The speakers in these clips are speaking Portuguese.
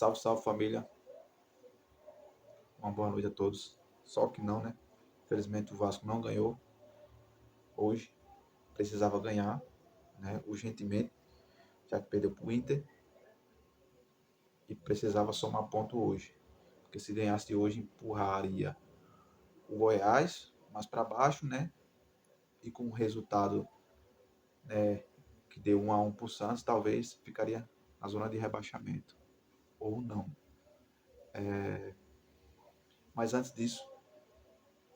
Salve, salve família. Uma boa noite a todos. Só que não, né? Infelizmente o Vasco não ganhou hoje. Precisava ganhar, né? Urgentemente, já que perdeu para o Inter. E precisava somar ponto hoje. Porque se ganhasse hoje, empurraria o Goiás mais para baixo, né? E com o resultado, né, que deu 1-1 para o Santos, talvez ficaria na zona de rebaixamento. Ou não. Mas antes disso,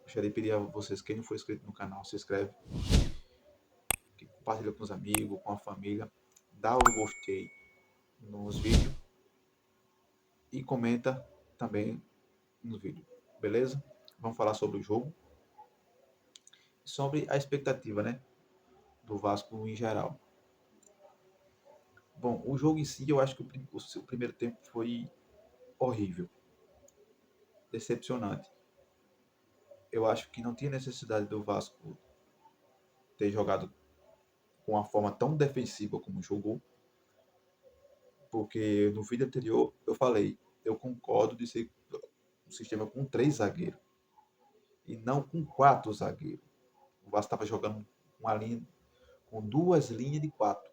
gostaria de pedir a vocês, quem não for inscrito no canal, se inscreve, que compartilha com os amigos, com a família, dá o gostei nos vídeos e comenta também nos vídeos, beleza? Vamos falar sobre o jogo, sobre a expectativa, né, do Vasco em geral. Bom, o jogo em si, eu acho que o seu primeiro tempo foi horrível, decepcionante. Eu acho que não tinha necessidade do Vasco ter jogado com uma forma tão defensiva como jogou, porque no vídeo anterior eu falei, eu concordo de ser um sistema com 3 zagueiros e não com 4 zagueiros. O Vasco estava jogando uma linha, com 2 linhas de 4.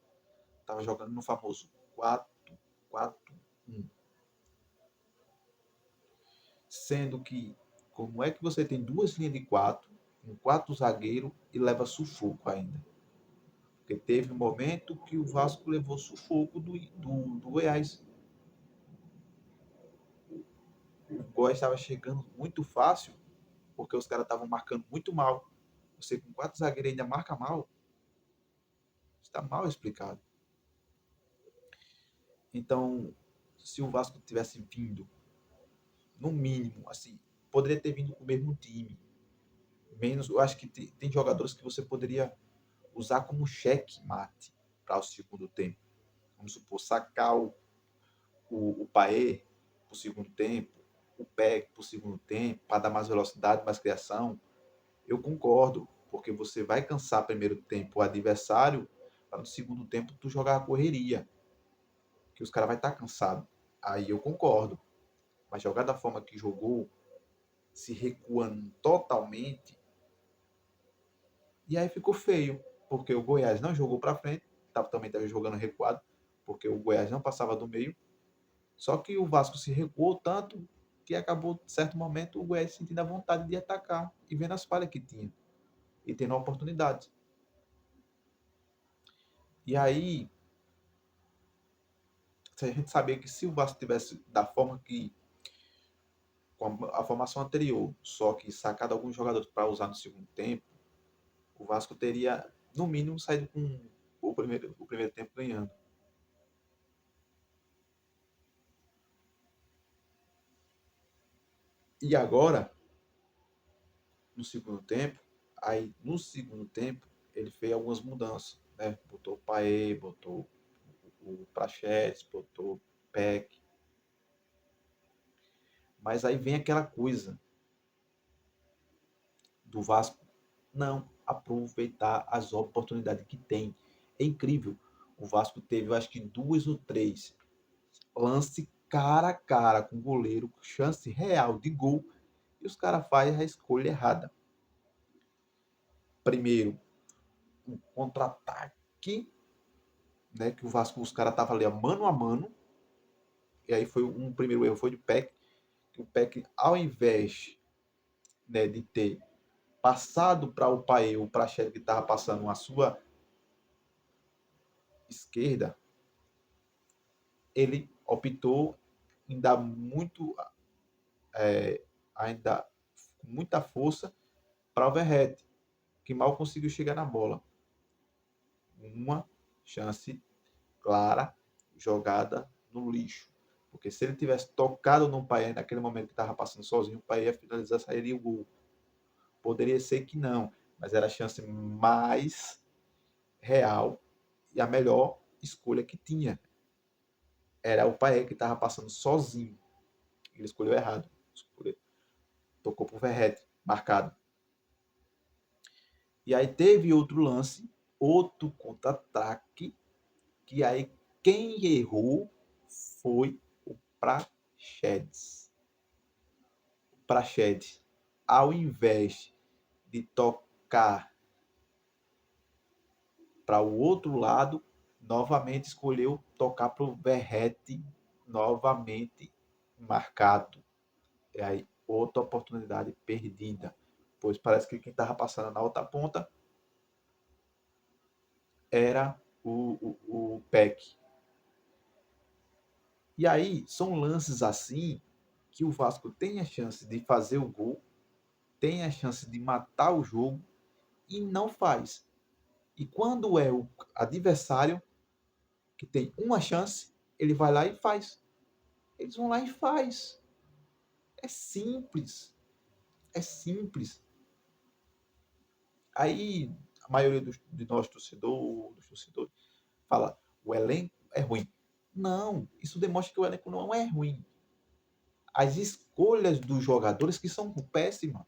Estava jogando no famoso 4-4-1. Sendo que, como é que você tem 2 linhas de 4, com 4 zagueiros e leva sufoco ainda? Porque teve um momento que o Vasco levou sufoco do Goiás. O Goiás estava chegando muito fácil, porque os caras estavam marcando muito mal. Você com 4 zagueiros ainda marca mal, está mal explicado. Então, se o Vasco tivesse vindo, no mínimo, assim, poderia ter vindo com o mesmo time. Menos, eu acho que tem jogadores que você poderia usar como cheque mate para o segundo tempo. Vamos supor, sacar o Paê para o segundo tempo, o Peck para o segundo tempo, para dar mais velocidade, mais criação. Eu concordo, porque você vai cansar primeiro tempo o adversário, para no segundo tempo tu jogar a correria, que os caras vai estar cansados. Aí eu concordo. Mas jogar da forma que jogou, se recuando totalmente, e aí ficou feio, porque o Goiás não jogou para frente, também estava jogando recuado, porque o Goiás não passava do meio. Só que o Vasco se recuou tanto que acabou, em certo momento, o Goiás sentindo a vontade de atacar e vendo as falhas que tinha e tendo oportunidades. E aí, se a gente sabia que se o Vasco tivesse da forma que, com a formação anterior, só que sacado alguns jogadores para usar no segundo tempo, o Vasco teria, no mínimo, saído com o primeiro tempo ganhando. E agora, no segundo tempo, ele fez algumas mudanças, né? Botou o Paê, botou o Prachetes, botou o Peck. Mas aí vem aquela coisa do Vasco não aproveitar as oportunidades que tem. É incrível. O Vasco teve, eu acho que 2 ou 3 lance cara a cara com o goleiro, chance real de gol, e os caras fazem a escolha errada. Primeiro, um contra-ataque, né, que o Vasco, os caras estavam ali mano a mano, e aí foi um primeiro erro foi do Peck, que o Peck, ao invés, né, de ter passado para o Paê, o Praxedes que estava passando a sua esquerda, ele optou em dar muito, ainda com muita força para o Verrete, que mal conseguiu chegar na bola. Uma chance clara, jogada no lixo. Porque se ele tivesse tocado no Paê naquele momento que estava passando sozinho, o Paê ia finalizar, sairia o gol. Poderia ser que não, mas era a chance mais real e a melhor escolha que tinha. Era o Paê que estava passando sozinho. Ele escolheu errado. Tocou pro Verrete, marcado. E aí teve outro lance, outro contra-ataque, que aí quem errou foi o Praxedes. Praxedes, ao invés de tocar para o outro lado, novamente escolheu tocar para o Verratti, novamente marcado. E aí, outra oportunidade perdida, pois parece que quem estava passando na outra ponta era o Peck. E aí, são lances assim que o Vasco tem a chance de fazer o gol, tem a chance de matar o jogo e não faz. E quando é o adversário que tem uma chance, ele vai lá e faz. Eles vão lá e faz. É simples. É simples. Aí a maioria de nós torcedores, fala, o elenco é ruim. Não, isso demonstra que o elenco não é ruim. As escolhas dos jogadores que são péssimas.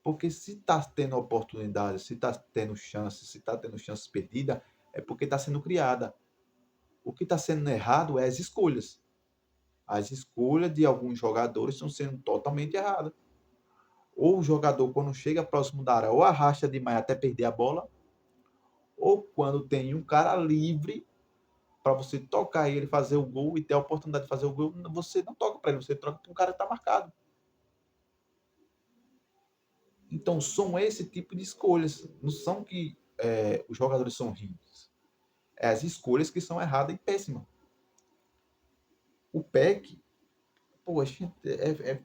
Porque se está tendo oportunidade, se está tendo chance, se está tendo chance perdida, é porque está sendo criada. O que está sendo errado é as escolhas. As escolhas de alguns jogadores estão sendo totalmente erradas. Ou o jogador, quando chega próximo da área, ou arrasta demais até perder a bola, ou quando tem um cara livre para você tocar ele, fazer o gol e ter a oportunidade de fazer o gol, você não toca para ele, você troca para um cara que está marcado. Então, são esse tipo de escolhas. Não são que os jogadores são ruins. É as escolhas que são erradas e péssimas. O PEC, poxa,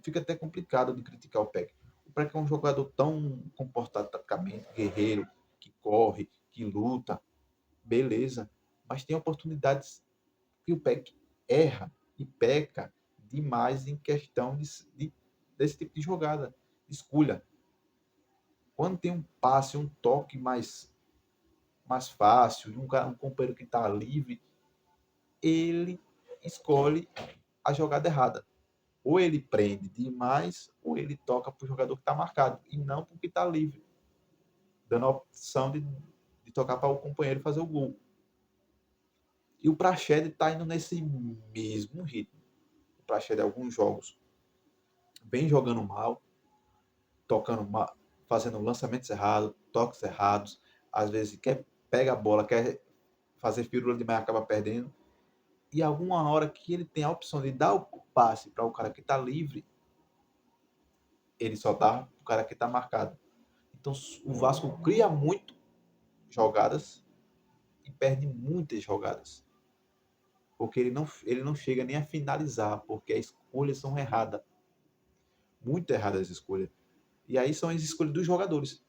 fica até complicado de criticar o PEC. O PEC é um jogador tão comportado taticamente, guerreiro, que corre, que luta, beleza. Mas tem oportunidades que o PEC erra e peca demais em questão desse tipo de jogada, de escolha. Quando tem um passe, um toque mais fácil, de um companheiro que está livre, ele escolhe a jogada errada. Ou ele prende demais, ou ele toca para o jogador que está marcado, e não para o que está livre, dando a opção de tocar para o companheiro fazer o gol. E o Praxedes está indo nesse mesmo ritmo. O Praxedes, alguns jogos, vem jogando mal, tocando mal, fazendo lançamentos errados, toques errados, às vezes pega a bola, quer fazer firula demais, acaba perdendo. E alguma hora que ele tem a opção de dar o passe para o cara que está livre, ele só dá para o cara que está marcado. Então o Vasco cria muito jogadas e perde muitas jogadas. Porque ele não chega nem a finalizar, porque as escolhas são erradas. Muito erradas as escolhas. E aí são as escolhas dos jogadores.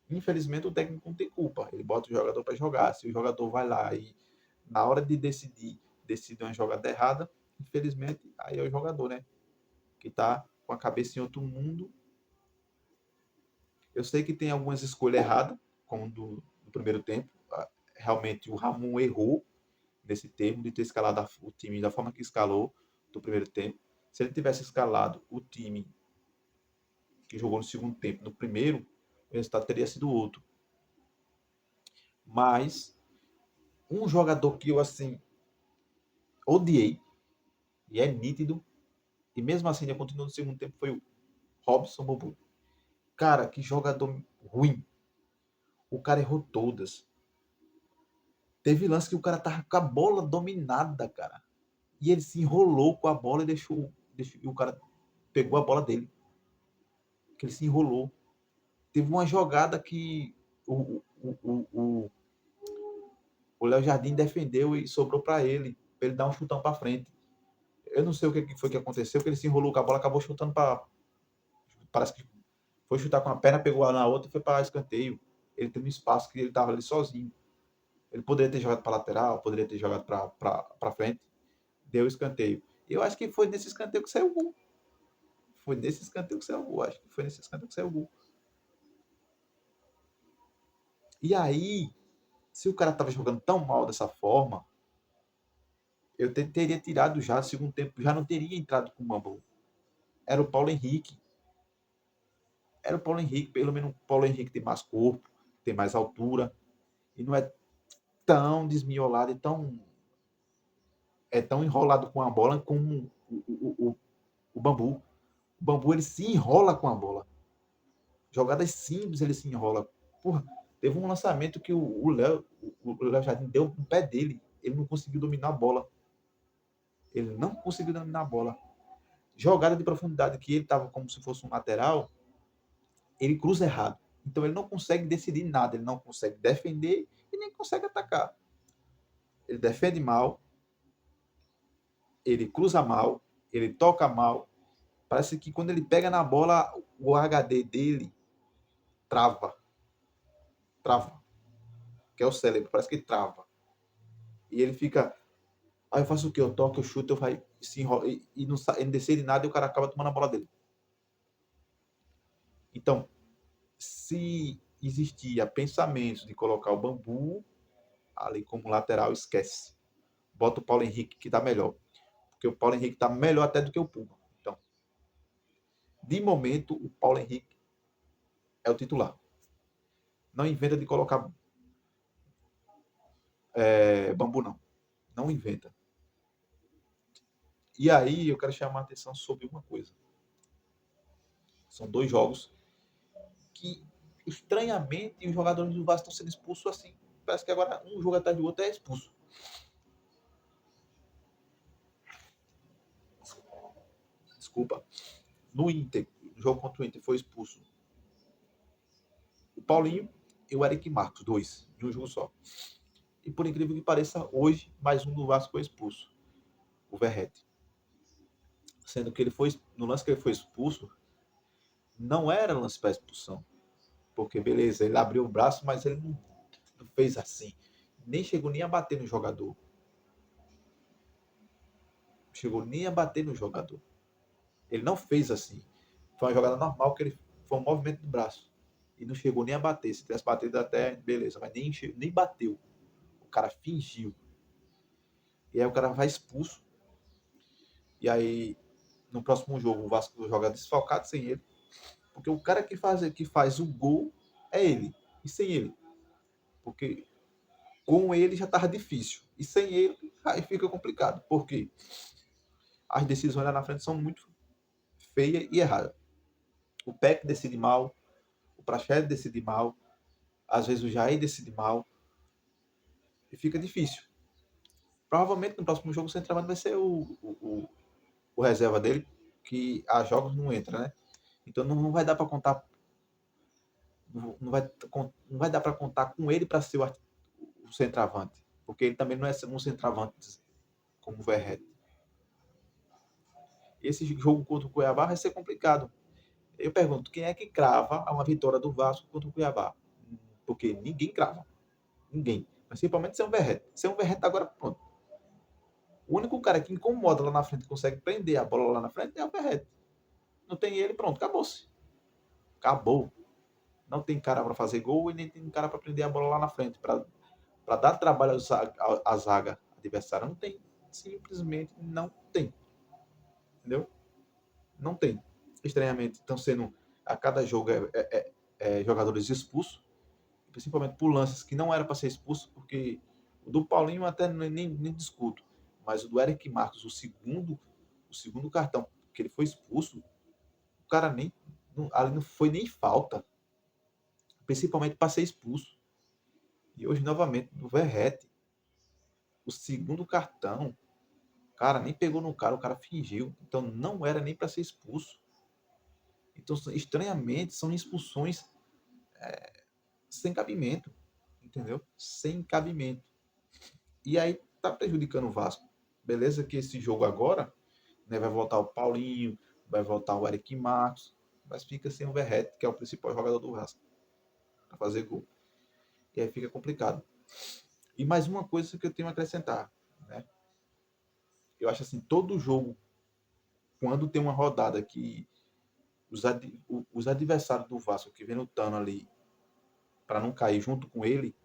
Infelizmente o técnico não tem culpa. Ele bota o jogador para jogar. Se o jogador vai lá e na hora de decide uma jogada errada, infelizmente aí é o jogador, né? Que tá com a cabeça em outro mundo. Eu sei que tem algumas escolhas erradas, como do primeiro tempo. Realmente o Ramon errou nesse termo de ter escalado o time da forma que escalou do primeiro tempo. Se ele tivesse escalado o time que jogou no segundo tempo no primeiro, o resultado teria sido outro. Mas um jogador que eu assim odiei, e é nítido, e mesmo assim ele continuou no segundo tempo, foi o Robson Bobu. Cara, que jogador ruim. O cara errou todas. Teve lance que o cara tava com a bola dominada, cara. E ele se enrolou com a bola e e o cara pegou a bola dele. Que ele se enrolou. Teve uma jogada que o Léo Jardim defendeu e sobrou para ele dar um chutão para frente. Eu não sei o que foi que aconteceu, que ele se enrolou com a bola, acabou chutando para. Parece que foi chutar com a perna, pegou na outra e foi para escanteio. Ele teve um espaço que ele estava ali sozinho. Ele poderia ter jogado para lateral, poderia ter jogado para frente. Deu escanteio. E eu acho que foi nesse escanteio que saiu o gol. Foi nesse escanteio que saiu o gol. Acho que foi nesse escanteio que saiu o gol. E aí, se o cara estava jogando tão mal dessa forma, eu teria tirado já no segundo tempo, já não teria entrado com o Mambo. Era o Paulo Henrique. Era o Paulo Henrique, pelo menos o Paulo Henrique tem mais corpo, tem mais altura, e não é tão desmiolado e tão é tão enrolado com a bola como o Bambu. O Bambu, ele se enrola com a bola. Jogadas simples, ele se enrola. Porra, teve um lançamento que o Léo Jardim deu no pé dele. Ele não conseguiu dominar a bola. Ele não conseguiu dominar a bola. Jogada de profundidade que ele estava como se fosse um lateral, ele cruza errado. Então ele não consegue decidir nada. Ele não consegue defender e nem consegue atacar. Ele defende mal, ele cruza mal, ele toca mal. Parece que quando ele pega na bola, o HD dele trava. Trava. Que é o cérebro, parece que trava. E ele fica. Aí eu faço o quê? Eu toco, eu chuto, eu faço, se enrola, e não decide nada e o cara acaba tomando a bola dele. Então, se existia pensamentos de colocar o Bambu ali como lateral, esquece. Bota o Paulo Henrique, que tá melhor. Porque o Paulo Henrique tá melhor até do que o Puma. Então, de momento, o Paulo Henrique é o titular. Não inventa de colocar Bambu, não. Não inventa. E aí eu quero chamar a atenção sobre uma coisa. São 2 jogos que, estranhamente, os jogadores do Vasco estão sendo expulsos assim. Parece que agora um jogo atrás do outro é expulso. Desculpa. No Inter, no jogo contra o Inter, foi expulso o Paulinho e o Eric Marcos, 2, de um jogo só. E por incrível que pareça, hoje, mais um do Vasco foi expulso, o Verrete. Sendo que ele foi, no lance que ele foi expulso, não era lance para expulsão. Porque, beleza, ele abriu o braço, mas ele não fez assim. Nem chegou nem a bater no jogador. Chegou nem a bater no jogador. Ele não fez assim. Foi uma jogada normal, que ele foi um movimento do braço. E não chegou nem a bater. Se tivesse batido até, beleza, mas nem bateu. O cara fingiu. E aí o cara vai expulso. E aí, no próximo jogo, o Vasco joga desfalcado sem ele. Porque o cara que faz o gol é ele. E sem ele. Porque com ele já estava difícil. E sem ele, aí fica complicado. Porque as decisões lá na frente são muito feias e erradas. O Peck decide mal, o Praxedes decide mal, às vezes o Jair decide mal. E fica difícil. Provavelmente no próximo jogo o centroavante vai ser o reserva dele, que a jogos não entra, né? Então não vai dar para contar. Não vai dar para contar com ele para ser o centroavante. Porque ele também não é um centroavante como o Verret. Esse jogo contra o Cuiabá vai ser complicado. Eu pergunto, quem é que crava uma vitória do Vasco contra o Cuiabá? Porque ninguém crava. Ninguém. Principalmente sem um Verret. Sem um Verret agora, pronto. O único cara que incomoda lá na frente, consegue prender a bola lá na frente, é o Verret. Não tem ele, pronto, acabou-se. Acabou. Não tem cara para fazer gol e nem tem cara para prender a bola lá na frente, para dar trabalho à zaga adversária. Não tem. Simplesmente não tem. Entendeu? Não tem. Estranhamente, estão sendo, a cada jogo, jogadores expulsos, principalmente por lances que não era para ser expulso, porque o do Paulinho até nem discuto, mas o do Eric Marcos, o segundo cartão que ele foi expulso, o cara ali não foi nem falta, principalmente para ser expulso. E hoje, novamente, do Verrete, o segundo cartão, cara, nem pegou no cara, o cara fingiu. Então não era nem para ser expulso. Então, estranhamente, são expulsões sem cabimento. Entendeu? Sem cabimento. E aí tá prejudicando o Vasco. Beleza que esse jogo agora, né, vai voltar o Paulinho, vai voltar o Eric Marcos, mas fica sem o Verrete, que é o principal jogador do Vasco, para fazer gol. E aí fica complicado. E mais uma coisa que eu tenho a acrescentar, né? Eu acho assim, todo jogo, quando tem uma rodada que os adversários do Vasco que vem lutando ali para não cair junto com ele,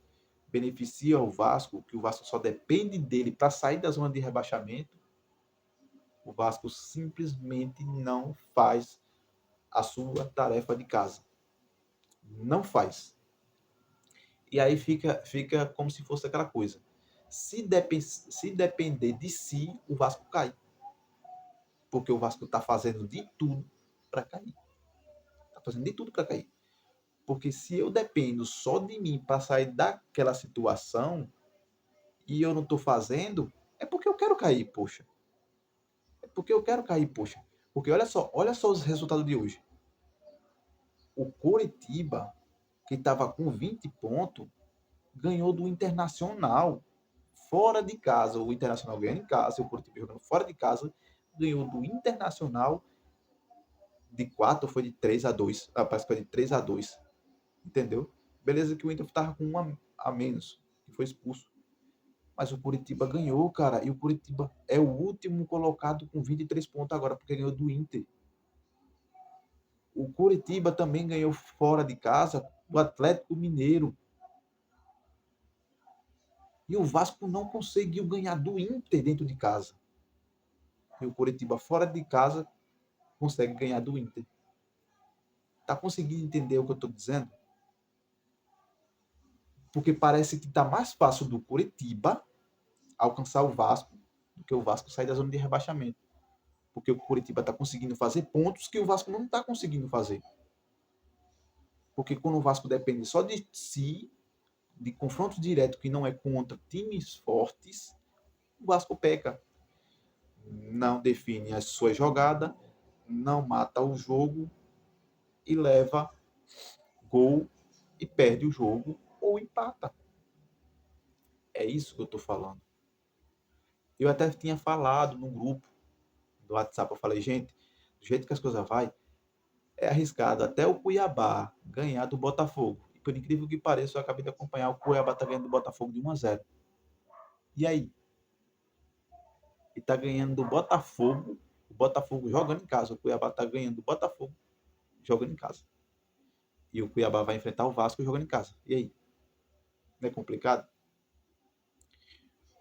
beneficia o Vasco, que o Vasco só depende dele para sair da zona de rebaixamento, o Vasco simplesmente não faz a sua tarefa de casa. Não faz. E aí fica como se fosse aquela coisa. Se depender de si, o Vasco cai. Porque o Vasco está fazendo de tudo para cair. Está fazendo de tudo para cair. Porque se eu dependo só de mim para sair daquela situação e eu não estou fazendo, é porque eu quero cair, poxa. É porque eu quero cair, poxa. Porque olha só os resultados de hoje. O Coritiba, que estava com 20 pontos, ganhou do Internacional fora de casa. O Internacional ganhando em casa, o Coritiba jogando fora de casa, ganhou do Internacional de 4 ou foi de 3-2. Ah, parece que foi de 3-2. Entendeu? Beleza que o Inter estava com um a menos, que foi expulso. Mas o Coritiba ganhou, cara. E o Coritiba é o último colocado com 23 pontos agora, porque ganhou do Inter. O Coritiba também ganhou fora de casa do Atlético Mineiro. E o Vasco não conseguiu ganhar do Inter dentro de casa. E o Coritiba fora de casa consegue ganhar do Inter. Tá conseguindo entender o que eu estou dizendo? Porque parece que tá mais fácil do Coritiba alcançar o Vasco do que o Vasco sair da zona de rebaixamento. Porque o Coritiba está conseguindo fazer pontos que o Vasco não está conseguindo fazer. Porque quando o Vasco depende só de si, de confronto direto que não é contra times fortes, o Vasco peca. Não define a sua jogada, não mata o jogo e leva gol e perde o jogo ou empata. É isso que eu estou falando. Eu até tinha falado no grupo do WhatsApp, eu falei, gente, do jeito que as coisas vai, é arriscado até o Cuiabá ganhar do Botafogo. E por incrível que pareça, eu acabei de acompanhar, o Cuiabá tá ganhando do Botafogo de 1-0. E aí? E tá ganhando do Botafogo, o Botafogo jogando em casa. O Cuiabá tá ganhando do Botafogo jogando em casa. E o Cuiabá vai enfrentar o Vasco jogando em casa. E aí? Não é complicado?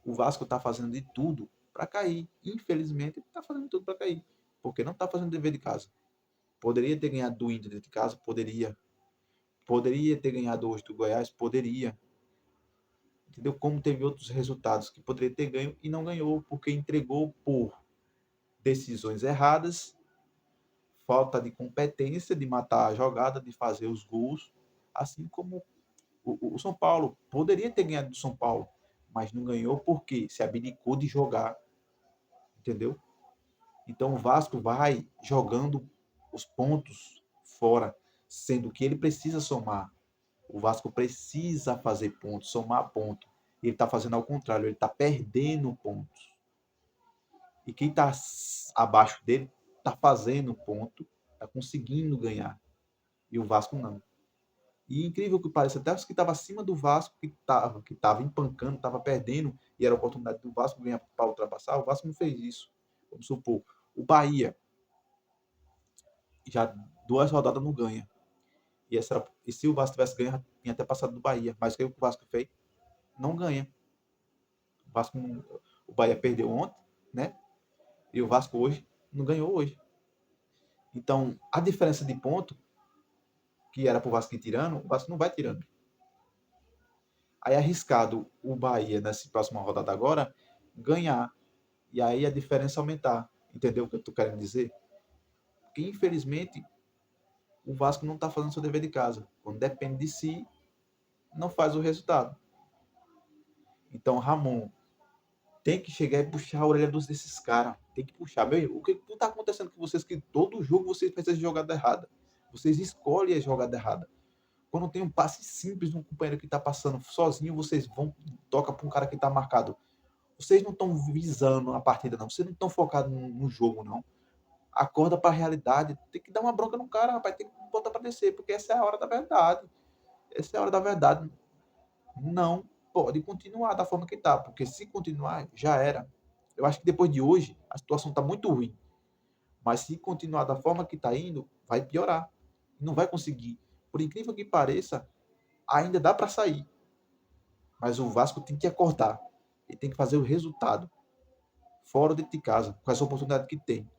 O Vasco tá fazendo de tudo para cair. Infelizmente, ele tá fazendo tudo para cair. Porque não tá fazendo dever de casa. Poderia ter ganhado do Inter dentro de casa? Poderia. Poderia ter ganhado hoje do Goiás? Poderia. Entendeu? Como teve outros resultados que poderia ter ganho e não ganhou, porque entregou por decisões erradas, falta de competência de matar a jogada, de fazer os gols, assim como o São Paulo poderia ter ganhado do São Paulo, mas não ganhou porque se abdicou de jogar, entendeu? Então o Vasco vai jogando os pontos fora, sendo que ele precisa somar. O Vasco precisa fazer pontos, somar pontos. Ele está fazendo ao contrário, ele está perdendo pontos. E quem está abaixo dele está fazendo ponto, está conseguindo ganhar. E o Vasco não. E incrível que pareça, até os que estavam acima do Vasco, que tava empancando, estava perdendo, e era a oportunidade do Vasco ganhar para ultrapassar, o Vasco não fez isso. Vamos supor, o Bahia já 2 rodadas não ganha. E se o Vasco tivesse ganho, tinha até passado do Bahia. Mas o que o Vasco fez? Não ganha. O Vasco, o Bahia perdeu ontem, né? E o Vasco hoje não ganhou hoje. Então, a diferença de ponto, que era para o Vasco ir tirando, o Vasco não vai tirando. Aí é arriscado o Bahia, nessa próxima rodada agora, ganhar. E aí a diferença aumentar. Entendeu o que eu estou querendo dizer? Porque, infelizmente, o Vasco não está fazendo seu dever de casa. Quando depende de si, não faz o resultado. Então, Ramon tem que chegar e puxar a orelha desses caras. Tem que puxar. Meu, o que está acontecendo com vocês? Que todo jogo vocês fazem a jogada errada. Vocês escolhem a jogada errada. Quando tem um passe simples de um companheiro que está passando sozinho, vocês vão, toca para um cara que está marcado. Vocês não estão visando a partida, não. Vocês não estão focados no jogo, não. Acorda para a realidade. Tem que dar uma bronca no cara, rapaz. Tem que botar para descer, porque essa é a hora da verdade. Essa é a hora da verdade. Não pode continuar da forma que está, porque se continuar, já era. Eu acho que depois de hoje, a situação está muito ruim. Mas se continuar da forma que está indo, vai piorar. Não vai conseguir. Por incrível que pareça, ainda dá para sair. Mas o Vasco tem que acordar. Ele tem que fazer o resultado. Fora de casa, com essa oportunidade que tem.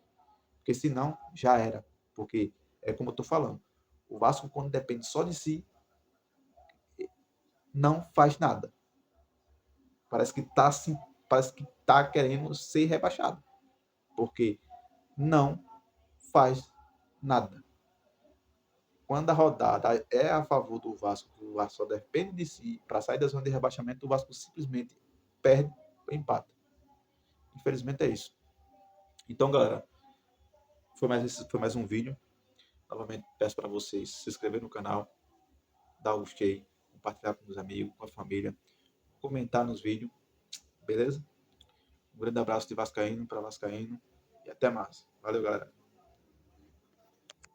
Porque senão, já era. Porque é como eu estou falando. O Vasco, quando depende só de si, não faz nada. parece que tá querendo ser rebaixado, porque não faz nada. Quando a rodada é a favor do Vasco, o Vasco só depende de si para sair da zona de rebaixamento, o Vasco simplesmente perde ou empata. Infelizmente é isso. Então, galera, foi mais um vídeo. Novamente peço para vocês se inscrever no canal, dar o gostei, compartilhar com os amigos, com a família, comentar nos vídeos, beleza? Um grande abraço de Vascaíno para Vascaíno e até mais. Valeu, galera.